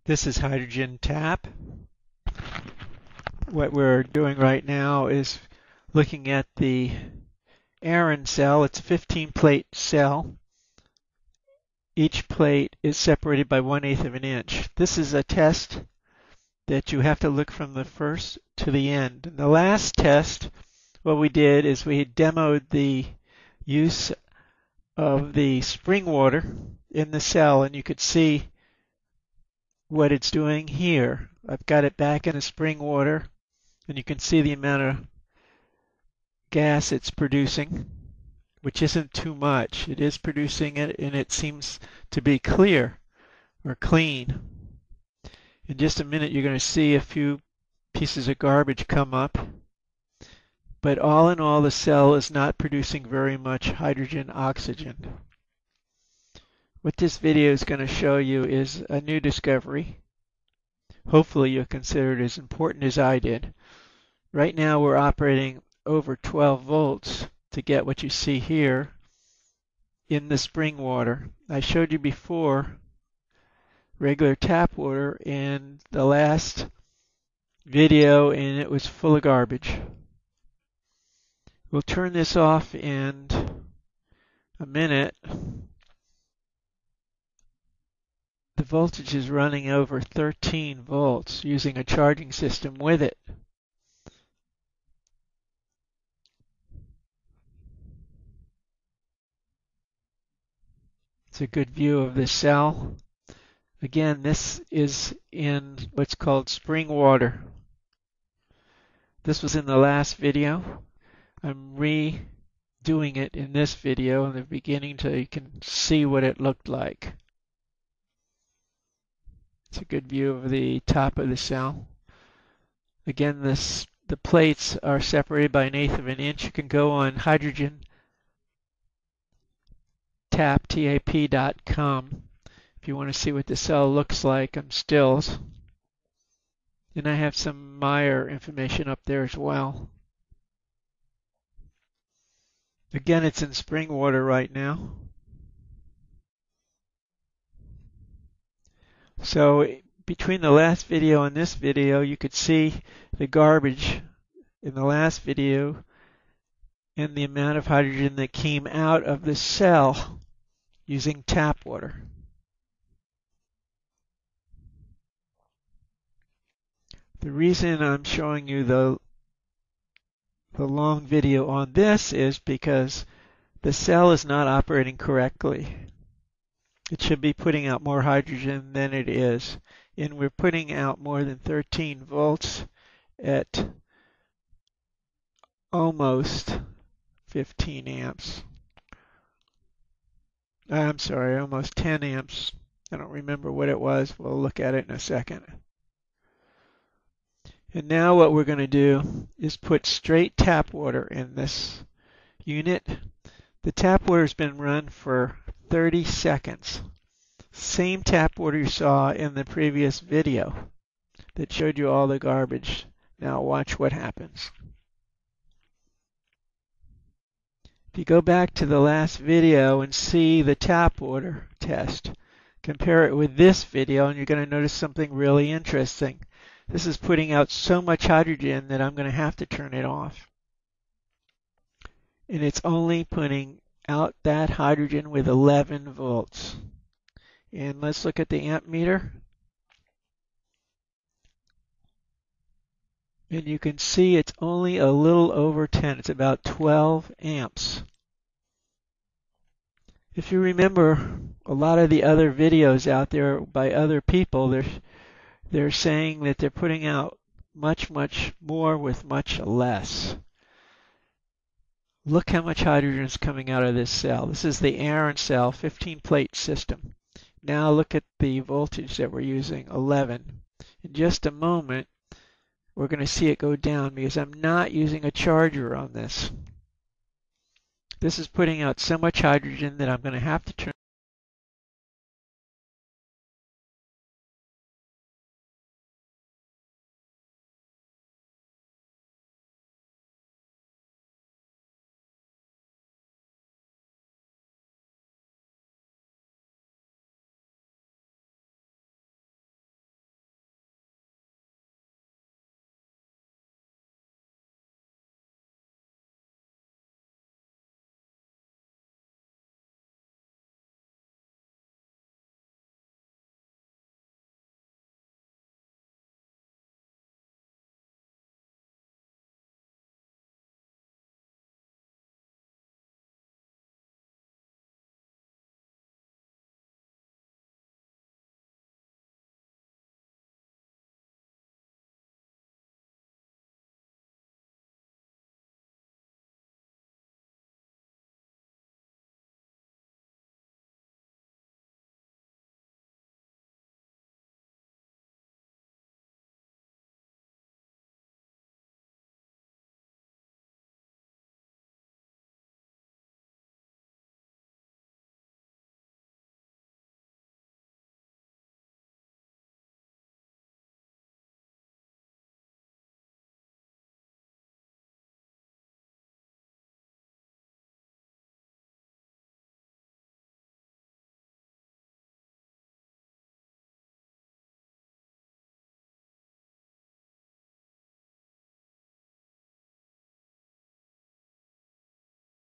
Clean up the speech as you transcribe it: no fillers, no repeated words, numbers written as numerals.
This is hydrogen tap. What we're doing right now is looking at the Aran cell. It's a 15-plate cell. Each plate is separated by 1/8 of an inch. This is a test that you have to look from the first to the end. In the last test, what we did is we demoed the use of the spring water in the cell, and you could see what it's doing here. I've got it back in the spring water, and you can see the amount of gas it's producing, which isn't too much. It is producing it, and it seems to be clear or clean. In just a minute, you're going to see a few pieces of garbage come up. But all in all, the cell is not producing very much hydrogen oxygen. What this video is going to show you is a new discovery. Hopefully you'll consider it as important as I did. Right now we're operating over 12 volts to get what you see here in the spring water. I showed you before regular tap water in the last video, and it was full of garbage. We'll turn this off in a minute. The voltage is running over 13 volts using a charging system with it. It's a good view of the cell. Again, this is in what's called spring water. This was in the last video. I'm redoing it in this video in the beginning so you can see what it looked like. It's a good view of the top of the cell. Again, the plates are separated by 1/8 of an inch. You can go on hydrogen tap.com if you want to see what the cell looks like on stills. And I have some Meyer information up there as well. Again, it's in spring water right now. So between the last video and this video, you could see the garbage in the last video and the amount of hydrogen that came out of the cell using tap water. The reason I'm showing you the long video on this is because the cell is not operating correctly. It should be putting out more hydrogen than it is, and we're putting out more than 13 volts at almost 15 amps. I'm sorry, almost 10 amps. I don't remember what it was. We'll look at it in a second. And now what we're going to do is put straight tap water in this unit. The tap water has been run for 30 seconds. Same tap water you saw in the previous video that showed you all the garbage. Now watch what happens. If you go back to the last video and see the tap water test, compare it with this video, and you're going to notice something really interesting. This is putting out so much hydrogen that I'm going to have to turn it off. And it's only putting out that hydrogen with 11 volts. And let's look at the amp meter. And you can see it's only a little over 10. It's about 12 amps. If you remember a lot of the other videos out there by other people, they're saying that they're putting out much, much more with much less. Look how much hydrogen is coming out of this cell. This is the Aran cell, 15-plate system. Now look at the voltage that we're using, 11. In just a moment, we're going to see it go down because I'm not using a charger on this. This is putting out so much hydrogen that I'm going to have to turn